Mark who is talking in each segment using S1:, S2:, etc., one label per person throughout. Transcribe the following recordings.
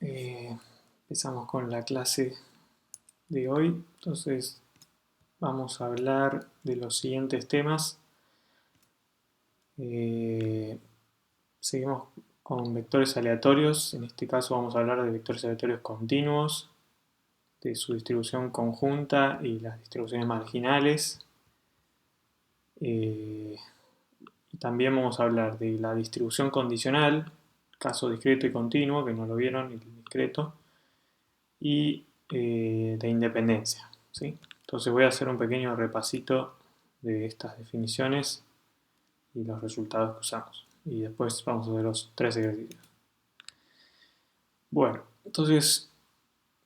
S1: Empezamos con la clase de hoy. Entonces vamos a hablar de los siguientes temas. Seguimos con vectores aleatorios. En este caso vamos a hablar de vectores aleatorios continuos, de su distribución conjunta y las distribuciones marginales. Y también vamos a hablar de la distribución condicional, caso discreto y continuo, que no lo vieron, el discreto, y de independencia, ¿sí? Entonces voy a hacer un pequeño repasito de estas definiciones y los resultados que usamos. Y después vamos a ver los 3 ejercicios. Bueno, entonces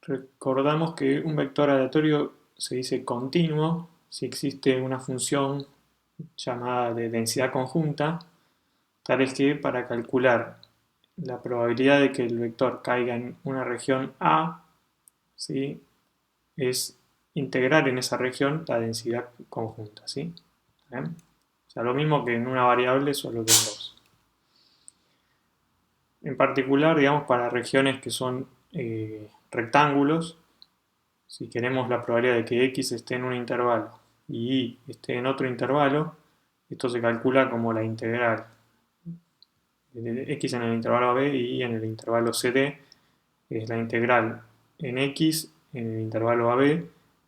S1: recordamos que un vector aleatorio se dice continuo si existe una función llamada de densidad conjunta, tal es que para calcular la probabilidad de que el vector caiga en una región A, ¿sí?, es integrar en esa región la densidad conjunta, ¿sí? ¿Bien? O sea, lo mismo que en una variable, solo que en dos. En particular, digamos, para regiones que son rectángulos, si queremos la probabilidad de que x esté en un intervalo y y esté en otro intervalo, esto se calcula como la integral de x en el intervalo AB y y en el intervalo CD, es la integral en x en el intervalo AB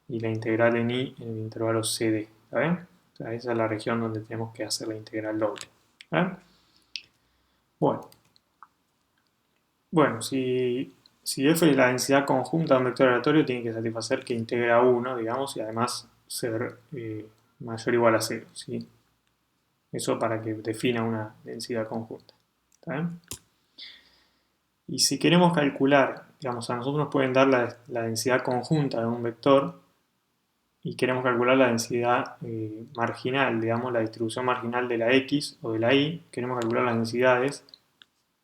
S1: y la integral en y en el intervalo CD. ¿Está bien? O sea, esa es la región donde tenemos que hacer la integral doble. Bueno, si f es la densidad conjunta de un vector aleatorio, tiene que satisfacer que integra 1, digamos, y además ser mayor o igual a 0, ¿sí? Eso para que defina una densidad conjunta. ¿Está bien? Y si queremos calcular, digamos, a nosotros nos pueden dar la densidad conjunta de un vector y queremos calcular la densidad marginal, digamos, la distribución marginal de la x o de la y, queremos calcular las densidades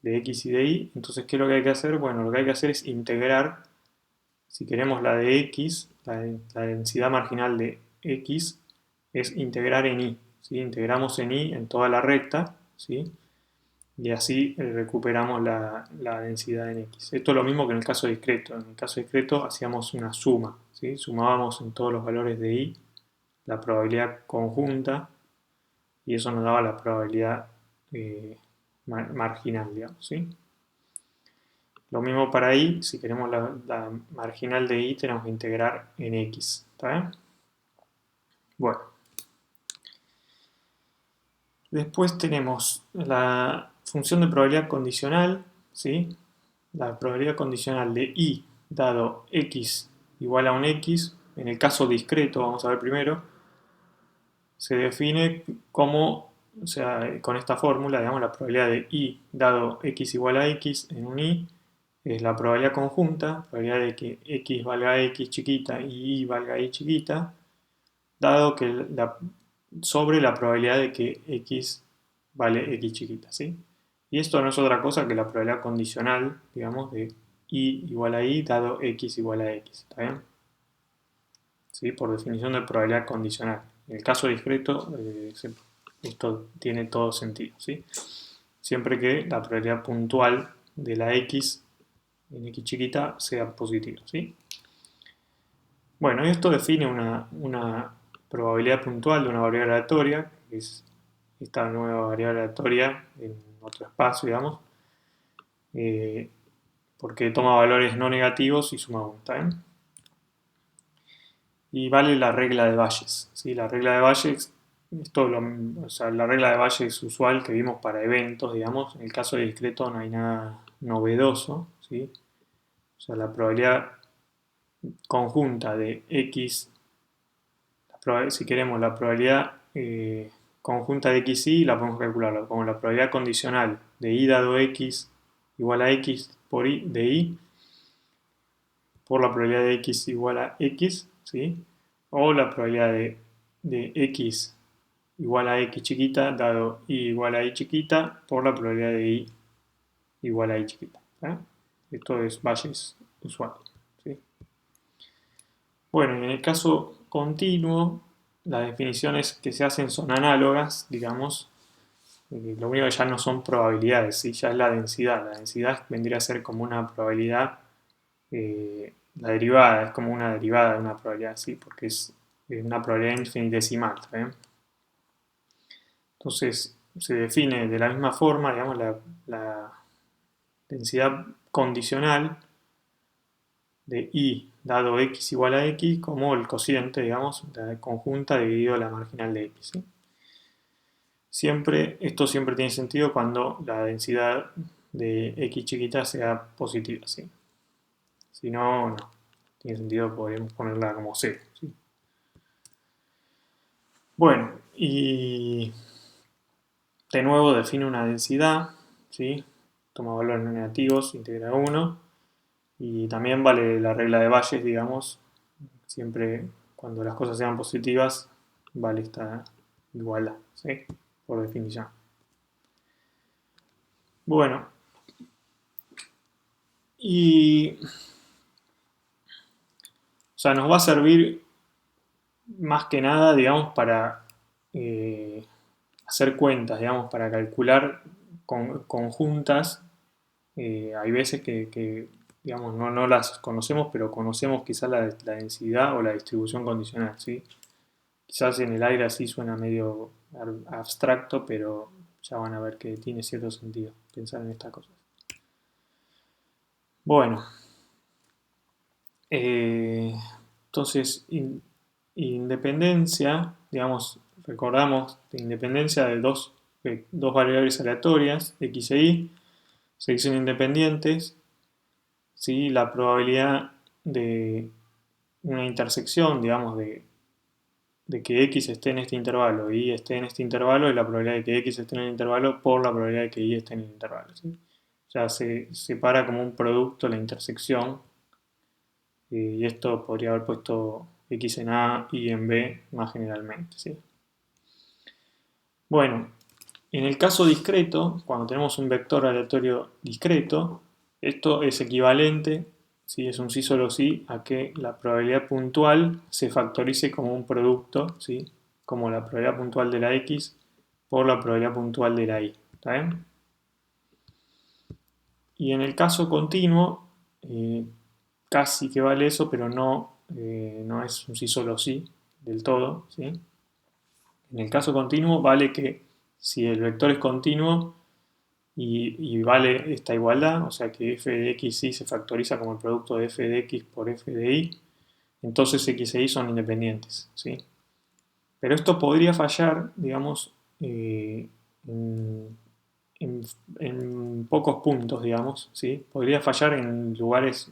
S1: de x y de y, entonces, ¿qué es lo que hay que hacer? Bueno, lo que hay que hacer es integrar, si queremos la de x, la densidad marginal de x, es integrar en y, ¿sí? Integramos en y en toda la recta, ¿sí? Y así recuperamos la densidad en x. Esto es lo mismo que en el caso discreto. En el caso discreto hacíamos una suma, ¿sí? Sumábamos en todos los valores de y la probabilidad conjunta y eso nos daba la probabilidad marginal, digamos, ¿sí? Lo mismo para y, si queremos la marginal de y tenemos que integrar en x, ¿está bien? Bueno. Después tenemos la función de probabilidad condicional, ¿sí? La probabilidad condicional de y dado x igual a un x, en el caso discreto, vamos a ver primero, se define como, o sea, con esta fórmula, digamos, la probabilidad de y dado x igual a x en un y, es la probabilidad conjunta, probabilidad de que x valga x chiquita y y valga y chiquita, dado que sobre la probabilidad de que x vale x chiquita, ¿sí? Y esto no es otra cosa que la probabilidad condicional, digamos, de y igual a y dado x igual a x, ¿está bien? ¿Sí? Por definición de probabilidad condicional. En el caso discreto, esto tiene todo sentido, ¿sí? Siempre que la probabilidad puntual de la x en x chiquita sea positiva, ¿sí? Bueno, esto define una probabilidad puntual de una variable aleatoria, que es esta nueva variable aleatoria en otro espacio, digamos, porque toma valores no negativos y suma 1, ¿está bien? Y vale la regla de Bayes, ¿sí? La regla de Bayes, o sea, la regla de Bayes usual que vimos para eventos, digamos, en el caso de discreto no hay nada novedoso, ¿sí? O sea, la probabilidad conjunta de x, si queremos la probabilidad conjunta de x y la podemos calcular como la probabilidad condicional de y dado x igual a x por y de y por la probabilidad de x igual a x, ¿sí? O la probabilidad de x igual a x chiquita dado y igual a y chiquita por la probabilidad de y igual a y chiquita. ¿Eh? Esto es Bayes usual, ¿sí? Bueno, en el caso continuo, las definiciones que se hacen son análogas, digamos, lo único que ya no son probabilidades, ¿sí? Ya es la densidad. La densidad vendría a ser como una probabilidad, la derivada, es como una derivada de una probabilidad, ¿sí? Porque es una probabilidad infinitesimal, ¿está bien? Entonces se define de la misma forma, digamos, la densidad condicional de i dado x igual a x como el cociente, digamos, la conjunta dividido la marginal de x, ¿sí? Esto siempre tiene sentido cuando la densidad de x chiquita sea positiva, ¿sí? Si no, no tiene sentido, podríamos ponerla como cero, ¿sí? Bueno, y de nuevo define una densidad, ¿sí? Toma valores no negativos, integra 1, y también vale la regla de Bayes, digamos, siempre cuando las cosas sean positivas, vale esta igualdad, ¿sí? Por definición. Bueno, y o sea, nos va a servir más que nada, digamos, para hacer cuentas, digamos, para calcular conjuntas. Hay veces que, digamos, no las conocemos, pero conocemos quizás la densidad o la distribución condicional, ¿sí? Quizás en el aire así suena medio abstracto, pero ya van a ver que tiene cierto sentido pensar en estas cosas. Bueno, eh, entonces, independencia, digamos, recordamos de independencia de dos variables aleatorias, x e y, se dicen independientes, ¿sí? La probabilidad de una intersección, digamos, de que x esté en este intervalo y y esté en este intervalo es la probabilidad de que x esté en el intervalo por la probabilidad de que y esté en el intervalo, ¿sí? O sea, se separa como un producto la intersección, y esto podría haber puesto x en A, y en B más generalmente, ¿sí? Bueno, en el caso discreto, cuando tenemos un vector aleatorio discreto, esto es equivalente, ¿sí? Es un sí solo sí, a que la probabilidad puntual se factorice como un producto, ¿sí? Como la probabilidad puntual de la x por la probabilidad puntual de la y. ¿Está bien? Y en el caso continuo, casi que vale eso, pero no es un sí solo sí del todo, ¿sí? En el caso continuo vale que si el vector es continuo y vale esta igualdad, o sea que f de x y se factoriza como el producto de f de x por f de y, entonces x e y son independientes, ¿sí? Pero esto podría fallar, digamos, en, en pocos puntos, digamos, ¿sí? Podría fallar en lugares,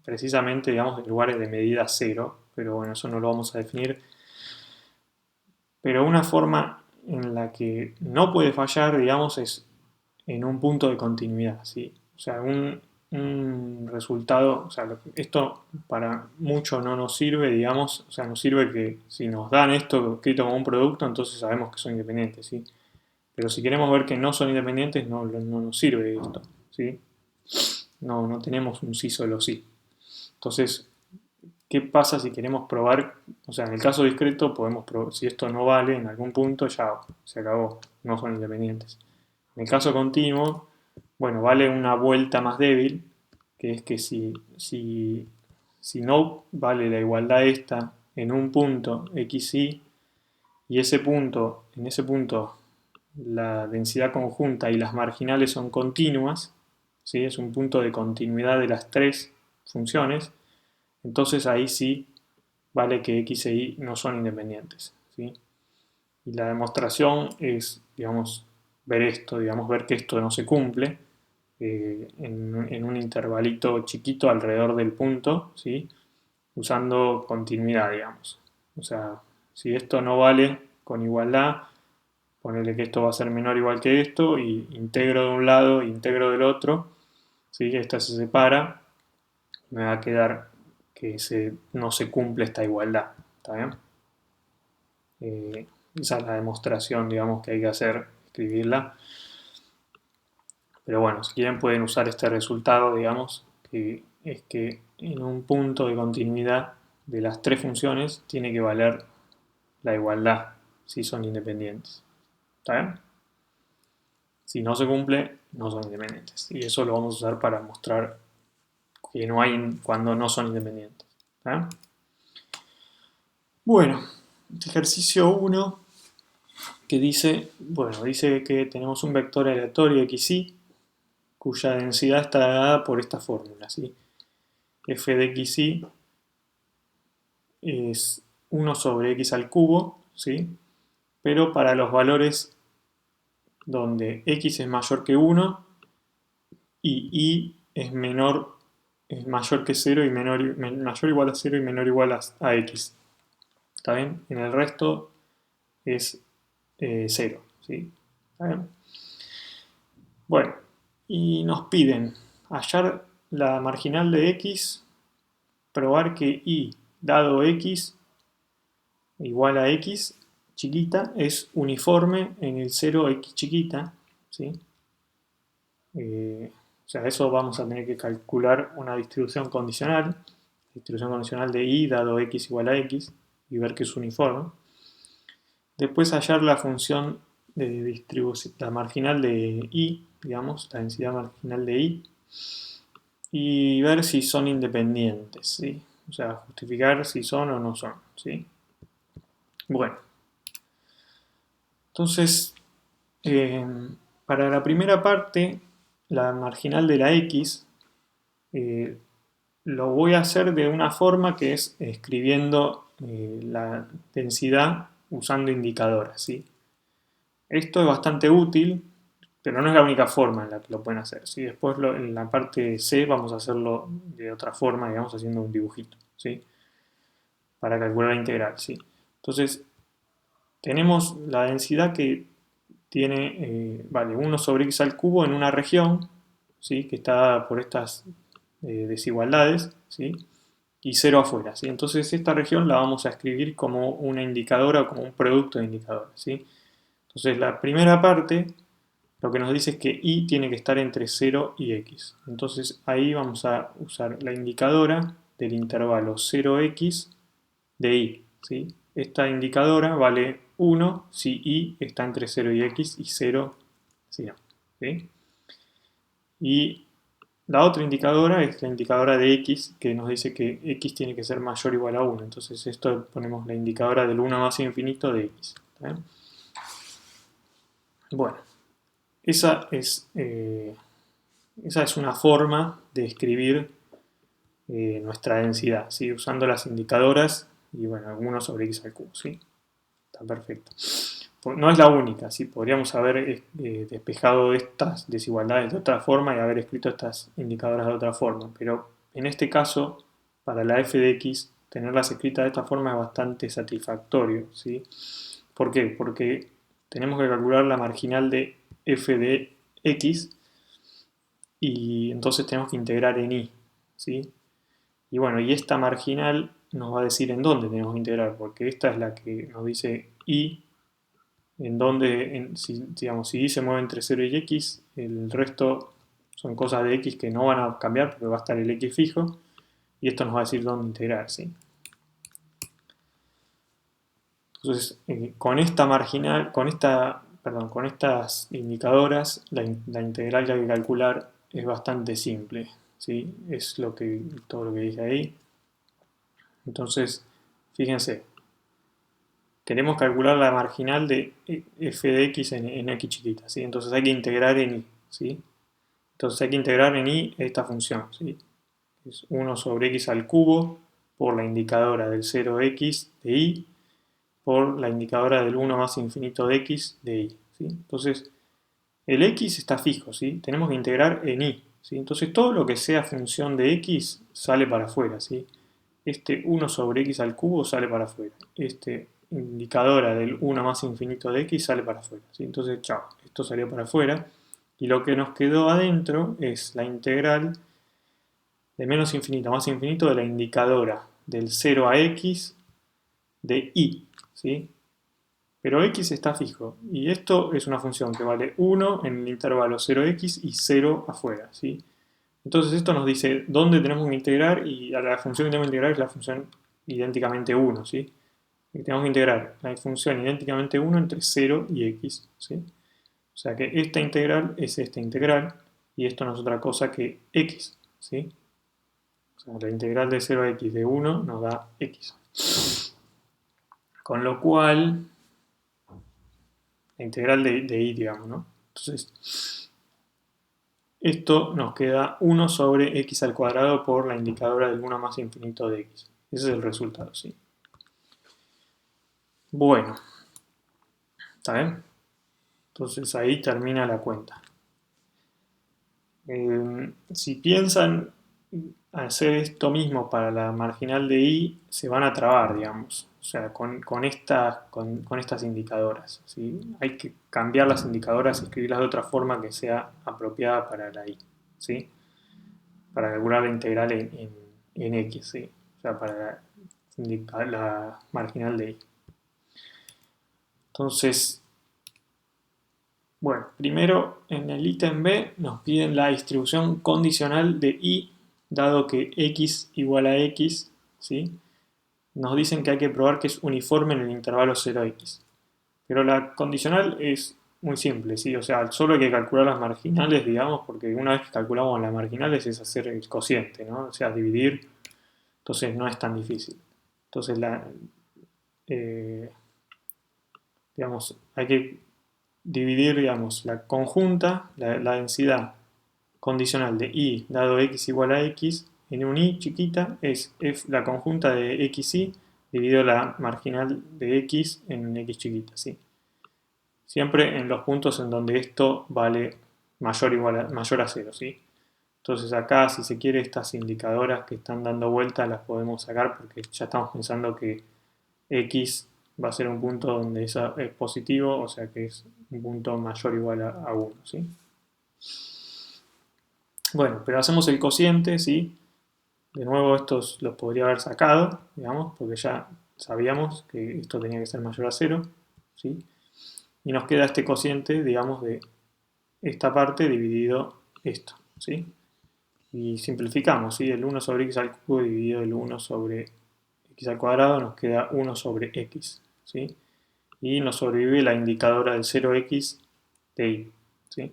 S1: precisamente, digamos, en lugares de medida cero, pero bueno, eso no lo vamos a definir. Pero una forma en la que no puede fallar, digamos, es en un punto de continuidad, ¿sí? O sea, un resultado, o sea, esto para mucho no nos sirve, digamos, o sea, nos sirve que si nos dan esto escrito como un producto, entonces sabemos que son independientes, ¿sí? Pero si queremos ver que no son independientes, no nos sirve esto, ¿sí? No tenemos un sí solo sí. Entonces, ¿qué pasa si queremos probar? O sea, en el caso discreto podemos probar, si esto no vale en algún punto, ya se acabó, no son independientes. En el caso continuo, bueno, vale una vuelta más débil, que es que si no vale la igualdad esta en un punto x y ese punto, en ese punto la densidad conjunta y las marginales son continuas, ¿sí? Es un punto de continuidad de las tres funciones, entonces ahí sí vale que x e y no son independientes, ¿sí? Y la demostración es, digamos, ver esto, digamos, ver que esto no se cumple en un intervalito chiquito alrededor del punto, ¿sí? Usando continuidad, digamos. O sea, si esto no vale con igualdad, ponerle que esto va a ser menor o igual que esto, y integro de un lado, integro del otro, ¿sí? Esta se separa, me va a quedar que no se cumple esta igualdad, ¿está bien? Esa es la demostración, digamos, que hay que hacer, escribirla. Pero bueno, si quieren pueden usar este resultado, digamos, que es que en un punto de continuidad de las tres funciones tiene que valer la igualdad si son independientes. ¿Está bien? Si no se cumple, no son independientes. Y eso lo vamos a usar para mostrar que no hay cuando no son independientes. ¿Eh? Bueno, ejercicio 1 que dice, bueno, dice que tenemos un vector aleatorio xy cuya densidad está dada por esta fórmula, ¿sí? F de xy es 1 sobre x al cubo, ¿sí? Pero para los valores donde x es mayor que 1 y y es mayor que 0 y mayor o igual a 0 y menor o igual a x. ¿Está bien? En el resto es 0, ¿sí? ¿Está bien? Bueno, y nos piden hallar la marginal de x, probar que y dado x igual a x chiquita es uniforme en el 0 x chiquita, ¿sí? O sea, eso vamos a tener que calcular una distribución condicional de y dado x igual a x y ver que es uniforme. Después hallar la función de distribución, la marginal de y, digamos, la densidad marginal de y ver si son independientes, ¿sí? O sea, justificar si son o no son, ¿sí? Bueno, entonces, eh, para la primera parte, la marginal de la x, lo voy a hacer de una forma que es escribiendo la densidad usando indicadoras, ¿sí? Esto es bastante útil, pero no es la única forma en la que lo pueden hacer, ¿sí? Después en la parte C vamos a hacerlo de otra forma, digamos, haciendo un dibujito, ¿sí? Para calcular la integral, ¿sí? Entonces, tenemos la densidad que tiene, vale, 1 sobre x al cubo en una región, ¿sí? Que está dada por estas desigualdades, ¿sí? Y 0 afuera, ¿sí? Entonces esta región la vamos a escribir como una indicadora o como un producto de indicadores, ¿sí? Entonces la primera parte lo que nos dice es que y tiene que estar entre 0 y x. Entonces ahí vamos a usar la indicadora del intervalo 0x de y, ¿sí? Esta indicadora vale 1 si y está entre 0 y x y 0 si no, ¿sí? Y la otra indicadora es la indicadora de x, que nos dice que x tiene que ser mayor o igual a 1. Entonces esto ponemos la indicadora del 1 más infinito de x. ¿Eh? Bueno, esa es una forma de escribir nuestra densidad, ¿sí? Usando las indicadoras y bueno, 1 sobre x al cubo, ¿sí? Está perfecto. No es la única, ¿sí? Podríamos haber despejado estas desigualdades de otra forma y haber escrito estas indicadoras de otra forma, pero en este caso, para la f de x, tenerlas escritas de esta forma es bastante satisfactorio, ¿sí? ¿Por qué? Porque tenemos que calcular la marginal de f de x y entonces tenemos que integrar en y, ¿sí? Y bueno, y esta marginal nos va a decir en dónde tenemos que integrar, porque esta es la que nos dice y en donde, si, digamos, si y se mueve entre 0 y x, el resto son cosas de x que no van a cambiar porque va a estar el x fijo, y esto nos va a decir dónde integrar, ¿sí? Entonces, con esta marginal, con estas indicadoras, la integral que hay que calcular es bastante simple, ¿sí? Es todo lo que dije ahí. Entonces, fíjense, queremos calcular la marginal de f de x en x chiquita, ¿sí? Entonces hay que integrar en y, ¿sí? Entonces hay que integrar en y esta función, ¿sí? Es 1 sobre x al cubo por la indicadora del 0x de y por la indicadora del 1 más infinito de x de y, ¿sí? Entonces el x está fijo, ¿sí? Tenemos que integrar en y, ¿sí? Entonces todo lo que sea función de x sale para afuera, ¿sí? Este 1 sobre x al cubo sale para afuera. Este indicadora del 1 más infinito de x sale para afuera, ¿sí? Entonces, chao, esto salió para afuera. Y lo que nos quedó adentro es la integral de menos infinito a más infinito de la indicadora del 0 a x de y, ¿sí? Pero x está fijo, y esto es una función que vale 1 en el intervalo 0x y 0 afuera, ¿sí? Entonces esto nos dice dónde tenemos que integrar, y a la función que tenemos que integrar es la función idénticamente 1, ¿sí? Y tenemos que integrar la función idénticamente 1 entre 0 y x, ¿sí? O sea que esta integral es esta integral y esto no es otra cosa que x, ¿sí? O sea, la integral de 0 a x de 1 nos da x. Con lo cual, la integral de y, digamos, ¿no? Entonces, esto nos queda 1 sobre x al cuadrado por la indicadora del 1 más infinito de x. Ese es el resultado, ¿sí? Bueno, ¿está bien? Entonces ahí termina la cuenta. Si piensan hacer esto mismo para la marginal de y, se van a trabar, digamos. O sea, con estas indicadoras, ¿sí? Hay que cambiar las indicadoras y escribirlas de otra forma que sea apropiada para la y, ¿sí? Para calcular la integral en x, ¿sí? O sea, para la marginal de y. Entonces, bueno, primero en el ítem B nos piden la distribución condicional de y, dado que x igual a x, ¿sí? Nos dicen que hay que probar que es uniforme en el intervalo 0x. Pero la condicional es muy simple, ¿sí? O sea, solo hay que calcular las marginales, digamos, porque una vez que calculamos las marginales es hacer el cociente, ¿no? O sea, dividir, entonces no es tan difícil. Entonces, digamos, hay que dividir, digamos, la conjunta, la densidad condicional de y dado x igual a x en un y chiquita es la conjunta de xy dividido la marginal de x en x chiquita, ¿sí? Siempre en los puntos en donde esto vale mayor a 0, ¿sí? Entonces acá, si se quiere, estas indicadoras que están dando vueltas las podemos sacar porque ya estamos pensando que x va a ser un punto donde eso es positivo, o sea que es un punto mayor o igual a 1, ¿sí? Bueno, pero hacemos el cociente, ¿sí? De nuevo estos los podría haber sacado, digamos, porque ya sabíamos que esto tenía que ser mayor a 0, ¿sí? Y nos queda este cociente, digamos, de esta parte dividido esto, ¿sí? Y simplificamos, ¿sí? El 1 sobre x al cubo dividido el 1 sobre x al cuadrado nos queda 1 sobre x, ¿sí? Y nos sobrevive la indicadora del 0x de y, ¿sí?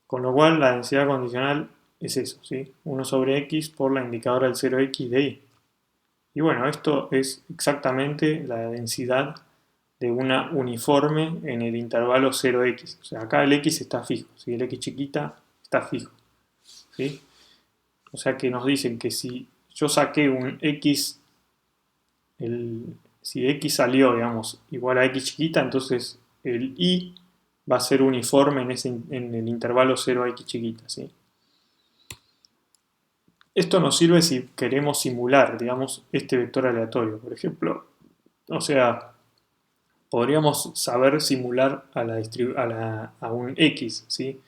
S1: Con lo cual la densidad condicional es eso, ¿sí? 1 sobre x por la indicadora del 0x de y. Y bueno, esto es exactamente la densidad de una uniforme en el intervalo 0x. O sea, acá el x está fijo, ¿sí? El x chiquita está fijo, ¿sí? O sea que nos dicen que si yo saqué un x, si x salió, digamos, igual a x chiquita, entonces el y va a ser uniforme en el intervalo 0 a x chiquita, ¿sí? Esto nos sirve si queremos simular, digamos, este vector aleatorio, por ejemplo. O sea, podríamos saber simular a un x, ¿sí?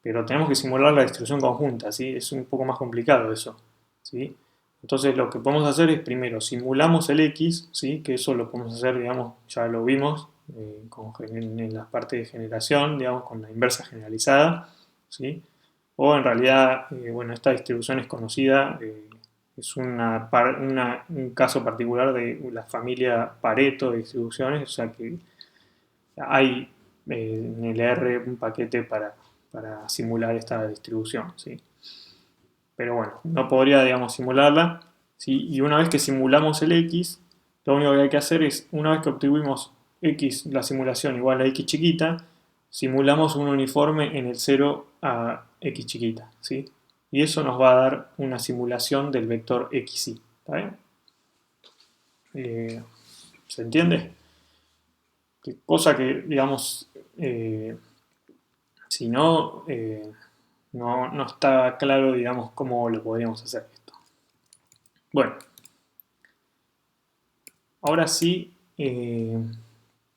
S1: Pero tenemos que simular la distribución conjunta, ¿sí? Es un poco más complicado eso, ¿sí? Entonces lo que podemos hacer es primero simulamos el x, ¿sí? Que eso lo podemos hacer, digamos, ya lo vimos en la parte de generación, digamos, con la inversa generalizada, ¿sí? O en realidad, bueno, esta distribución es conocida, es un caso particular de la familia Pareto de distribuciones, o sea que hay en el R un paquete para simular esta distribución, ¿sí? Pero bueno, no podría, digamos, simularla, ¿sí? Y una vez que simulamos el x, lo único que hay que hacer es, una vez que obtuvimos x, la simulación igual a x chiquita, simulamos un uniforme en el 0 a x chiquita, ¿sí? Y eso nos va a dar una simulación del vector xy, ¿está bien? ¿Se entiende? Cosa que, digamos, si no, no está claro, digamos, cómo lo podríamos hacer esto. Bueno, ahora sí,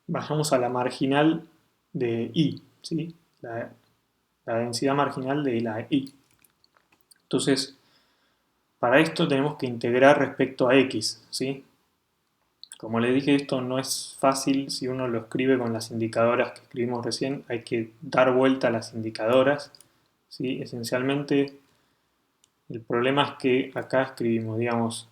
S1: vayamos a la marginal de I, ¿sí? La densidad marginal de la I. Entonces, para esto tenemos que integrar respecto a X, ¿sí? Como les dije, esto no es fácil si uno lo escribe con las indicadoras que escribimos recién. Hay que dar vuelta a las indicadoras, ¿sí? Esencialmente, el problema es que acá escribimos, digamos,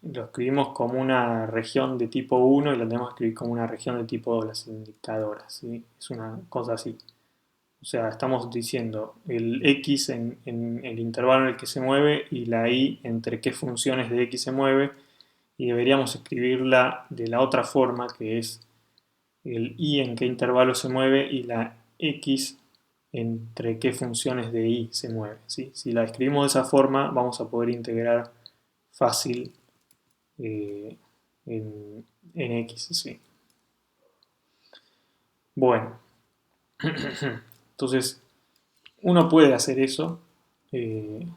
S1: lo escribimos como una región de tipo 1 y lo tenemos que escribir como una región de tipo 2, las indicadoras, ¿sí? Es una cosa así. O sea, estamos diciendo el x en el intervalo en el que se mueve y la y entre qué funciones de x se mueve, y deberíamos escribirla de la otra forma, que es el y en qué intervalo se mueve y la x entre qué funciones de y se mueve, ¿sí? Si la escribimos de esa forma, vamos a poder integrar fácil eh, en x, ¿sí? Bueno, entonces uno puede hacer eso y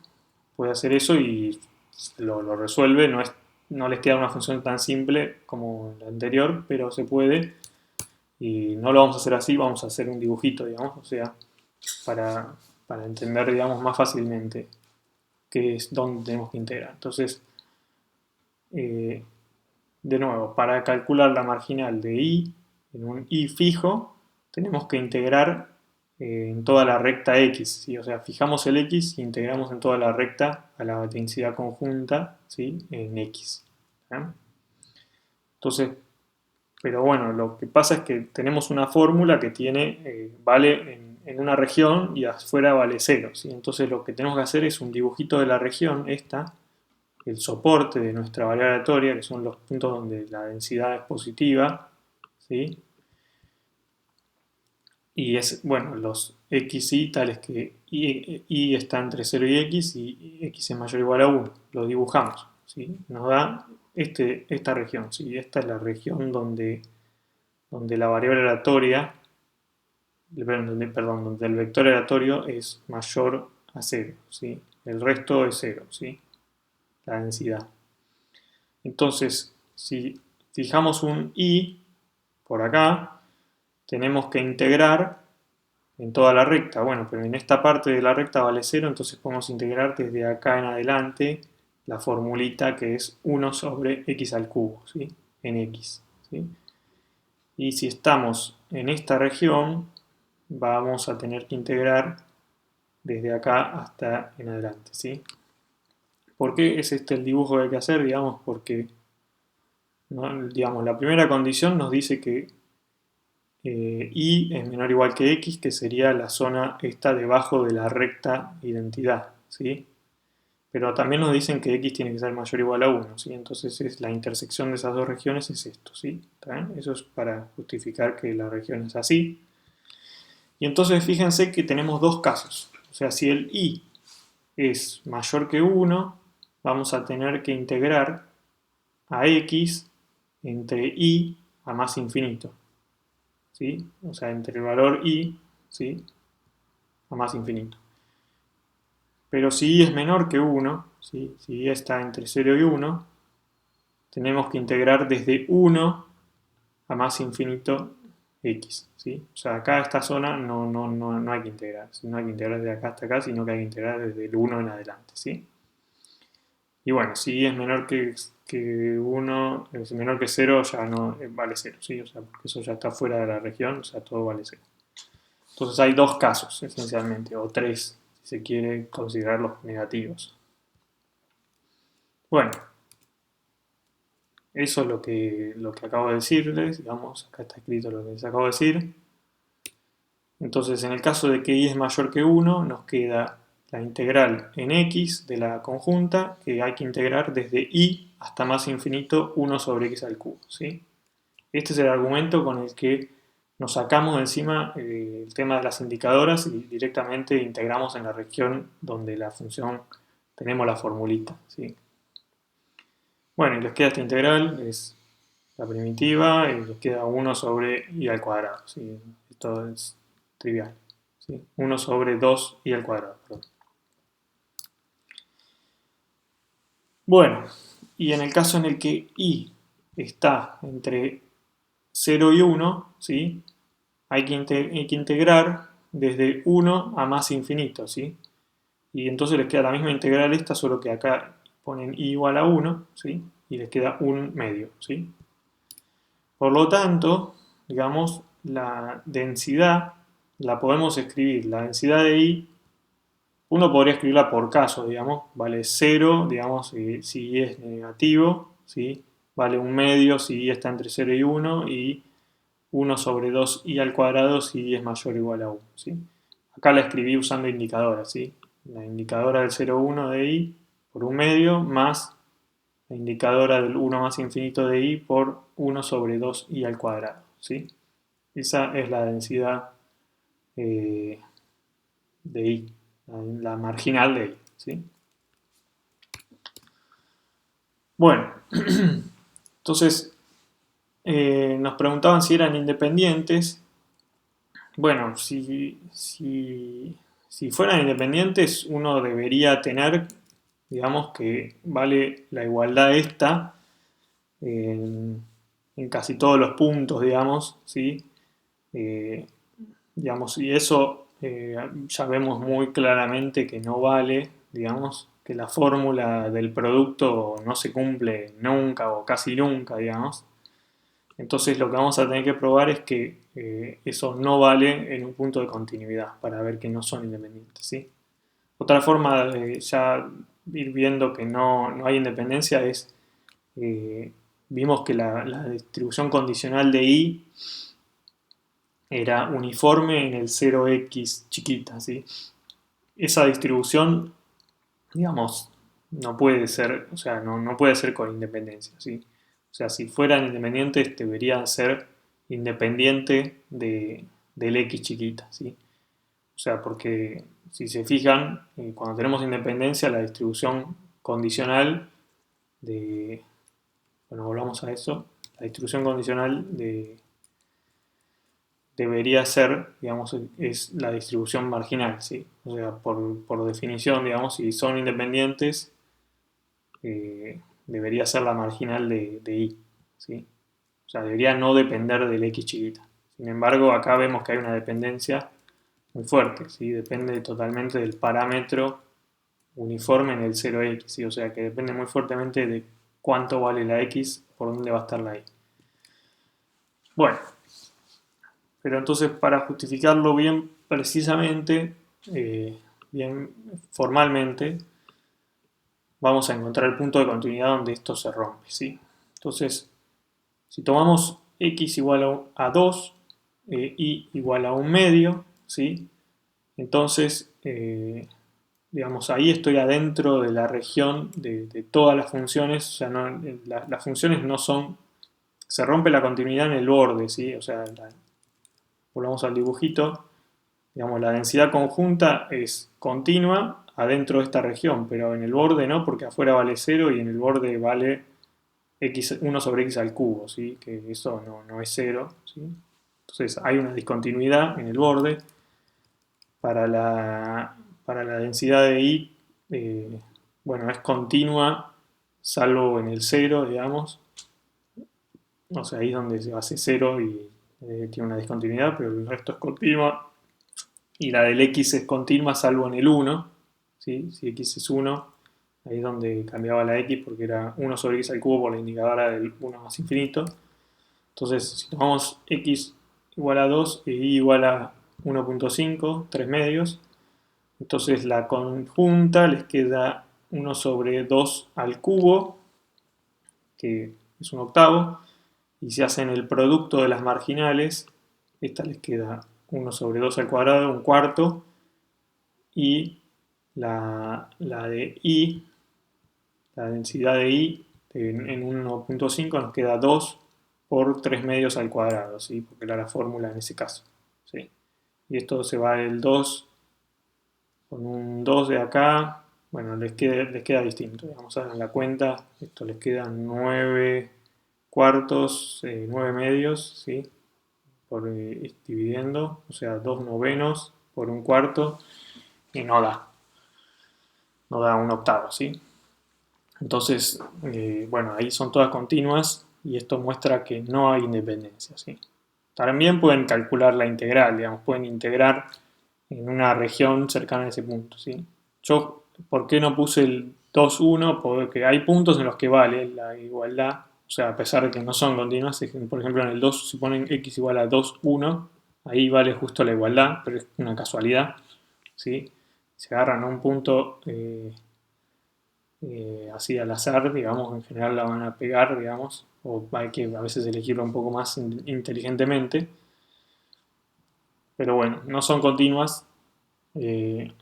S1: lo resuelve, no les queda una función tan simple como la anterior, pero se puede, y no lo vamos a hacer así, vamos a hacer un dibujito, digamos, o sea, para, para entender, digamos, más fácilmente qué es dónde tenemos que integrar. Entonces, eh, de nuevo, para calcular la marginal de y en un y fijo, tenemos que integrar en toda la recta x, ¿sí? O sea, fijamos el x e integramos en toda la recta a la densidad conjunta, ¿sí? En x. ¿Sí? Entonces, pero bueno, lo que pasa es que tenemos una fórmula que tiene, vale en una región y afuera vale 0, ¿sí? Entonces lo que tenemos que hacer es un dibujito de la región, esta, el soporte de nuestra variable aleatoria, que son los puntos donde la densidad es positiva, ¿sí? Y es, bueno, los xy tales que y está entre 0 y x es mayor o igual a 1. Lo dibujamos, ¿sí? Nos da esta región, ¿sí? Esta es la región donde la variable aleatoria, perdón, donde el vector aleatorio es mayor a 0, ¿sí? El resto es 0, ¿sí? La densidad. Entonces, si fijamos un i por acá, tenemos que integrar en toda la recta. Bueno, pero en esta parte de la recta vale 0, entonces podemos integrar desde acá en adelante la formulita que es 1 sobre x al cubo, ¿sí? En x, ¿sí? Y si estamos en esta región, vamos a tener que integrar desde acá hasta en adelante, ¿sí? ¿Por qué es este el dibujo que hay que hacer? Digamos, porque, ¿no? Digamos, la primera condición nos dice que y es menor o igual que x, que sería la zona esta debajo de la recta identidad, ¿sí? Pero también nos dicen que x tiene que ser mayor o igual a 1, ¿sí? Entonces es la intersección de esas dos regiones es esto, ¿sí? Eso es para justificar que la región es así. Y entonces fíjense que tenemos dos casos. O sea, si el y es mayor que 1, vamos a tener que integrar a x entre y a más infinito, ¿sí? O sea, entre el valor y, ¿sí? A más infinito. Pero si y es menor que 1, ¿sí? Si y está entre 0 y 1, tenemos que integrar desde 1 a más infinito x, ¿sí? O sea, acá esta zona no hay que integrar, no hay que integrar de acá hasta acá, sino que hay que integrar desde el 1 en adelante, ¿sí? Y bueno, si es menor que 1, es menor que 0, ya no vale 0, ¿sí? O sea, porque eso ya está fuera de la región, o sea, todo vale 0. Entonces hay dos casos, esencialmente, o tres, si se quiere considerarlos negativos. Bueno, eso es lo que acabo de decirles, digamos, acá está escrito lo que les acabo de decir. Entonces, en el caso de que y es mayor que 1, nos queda la integral en x de la conjunta, que hay que integrar desde y hasta más infinito 1 sobre x al cubo, ¿sí? Este es el argumento con el que nos sacamos de encima el tema de las indicadoras y directamente integramos en la región donde la función tenemos la formulita, ¿sí? Bueno, y les queda esta integral, es la primitiva, y les queda 1 sobre y al cuadrado, ¿sí? Esto es trivial, ¿sí? 1 sobre 2 y al cuadrado, perdón. Bueno, y en el caso en el que y está entre 0 y 1, ¿sí? Hay que integrar desde 1 a más infinito, ¿sí? Y entonces les queda la misma integral esta, solo que acá ponen y igual a 1, ¿sí? Y les queda un medio, ¿sí? Por lo tanto, digamos, la densidad la podemos escribir, la densidad de i Uno podría escribirla por casos, digamos, vale 0, digamos, si y es negativo, ¿sí? Vale un medio si y está entre 0 y 1, y 1 sobre 2i al cuadrado si y es mayor o igual a 1, ¿sí? Acá la escribí usando indicadora, ¿sí? La indicadora del 0,1 de i por un medio más la indicadora del 1 más infinito de i por 1 sobre 2i al cuadrado, ¿sí? Esa es la densidad eh, de i, la marginal de i, ¿sí? Bueno, entonces nos preguntaban si eran independientes. Bueno, si fueran independientes, uno debería tener, digamos, que vale la igualdad esta en casi todos los puntos, digamos, ¿sí? Eh, digamos, y eso ya vemos muy claramente que no vale, digamos, que la fórmula del producto no se cumple nunca o casi nunca, digamos. Entonces lo que vamos a tener que probar es que eso no vale en un punto de continuidad para ver que no son independientes, ¿sí? Otra forma de ya ir viendo que no hay independencia es, eh, vimos que la distribución condicional de I era uniforme en el 0x chiquita, ¿sí? Esa distribución, digamos, no puede ser, o sea, no puede ser con independencia, ¿sí? O sea, si fueran independientes, deberían ser independiente del x chiquita, ¿sí? O sea, porque si se fijan, cuando tenemos independencia, la distribución condicional de, bueno, volvamos a eso, la distribución condicional debería ser, digamos, es la distribución marginal, ¿sí? O sea, por definición, digamos, si son independientes, debería ser la marginal de i, ¿sí? O sea, debería no depender del x chiquita. Sin embargo, acá vemos que hay una dependencia muy fuerte, ¿sí? Depende totalmente del parámetro uniforme en el 0x, ¿sí? O sea, que depende muy fuertemente de cuánto vale la x, por dónde va a estar la y. Bueno, pero entonces para justificarlo bien precisamente, bien formalmente, vamos a encontrar el punto de continuidad donde esto se rompe, ¿sí? Entonces, si tomamos x igual a 2, y igual a un medio, ¿sí? Entonces, digamos, ahí estoy adentro de la región de todas las funciones, o sea, las funciones no son, se rompe la continuidad en el borde, ¿sí? O sea, volvamos al dibujito, digamos, la densidad conjunta es continua adentro de esta región, pero en el borde no, porque afuera vale 0 y en el borde vale x, 1 sobre x al cubo, ¿sí? Que eso no es 0, ¿sí? Entonces hay una discontinuidad en el borde. Para la densidad de i, bueno, es continua, salvo en el 0, digamos. O sea, ahí es donde se hace 0 y tiene una discontinuidad, pero el resto es continua. Y la del x es continua, salvo en el 1. ¿Sí? Si x es 1, ahí es donde cambiaba la x porque era 1 sobre x al cubo por la indicadora del 1 más infinito. Entonces, si tomamos x igual a 2 y y igual a 1,5, 3 medios, entonces la conjunta les queda 1 sobre 2 al cubo, que es un octavo, y si hacen el producto de las marginales, esta les queda 1 sobre 2 al cuadrado, un cuarto, y la de i, la densidad de i en 1,5 nos queda 2 por 3 medios al cuadrado, ¿sí? Porque era la fórmula en ese caso, ¿sí? Y esto se va el 2 con un 2 de acá, bueno, les queda distinto, digamos, hagan la cuenta, esto les quedan 9 cuartos, 9 medios, ¿sí? Por dividiendo, o sea, 2 novenos por un cuarto, y no da un octavo, ¿sí? Entonces, bueno, ahí son todas continuas y esto muestra que no hay independencia, ¿sí? También pueden calcular la integral, digamos, pueden integrar en una región cercana a ese punto, ¿sí? Yo, ¿por qué no puse el 2, 1? Porque hay puntos en los que vale la igualdad, o sea, a pesar de que no son continuas, por ejemplo en el 2, si ponen x igual a 2, 1, ahí vale justo la igualdad, pero es una casualidad, ¿sí? se agarran a un punto así al azar, digamos, en general la van a pegar, digamos, o hay que a veces elegirlo un poco más inteligentemente, pero bueno, no son continuas. eh,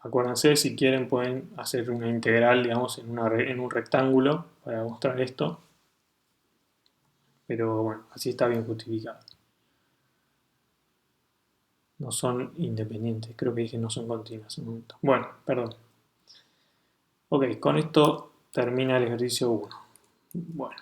S1: Acuérdense, si quieren pueden hacer una integral, digamos, en un rectángulo para mostrar esto, pero bueno, así está bien justificado. No son independientes, creo que dije no son continuas. Bueno, perdón. Ok, con esto termina el ejercicio 1. Bueno.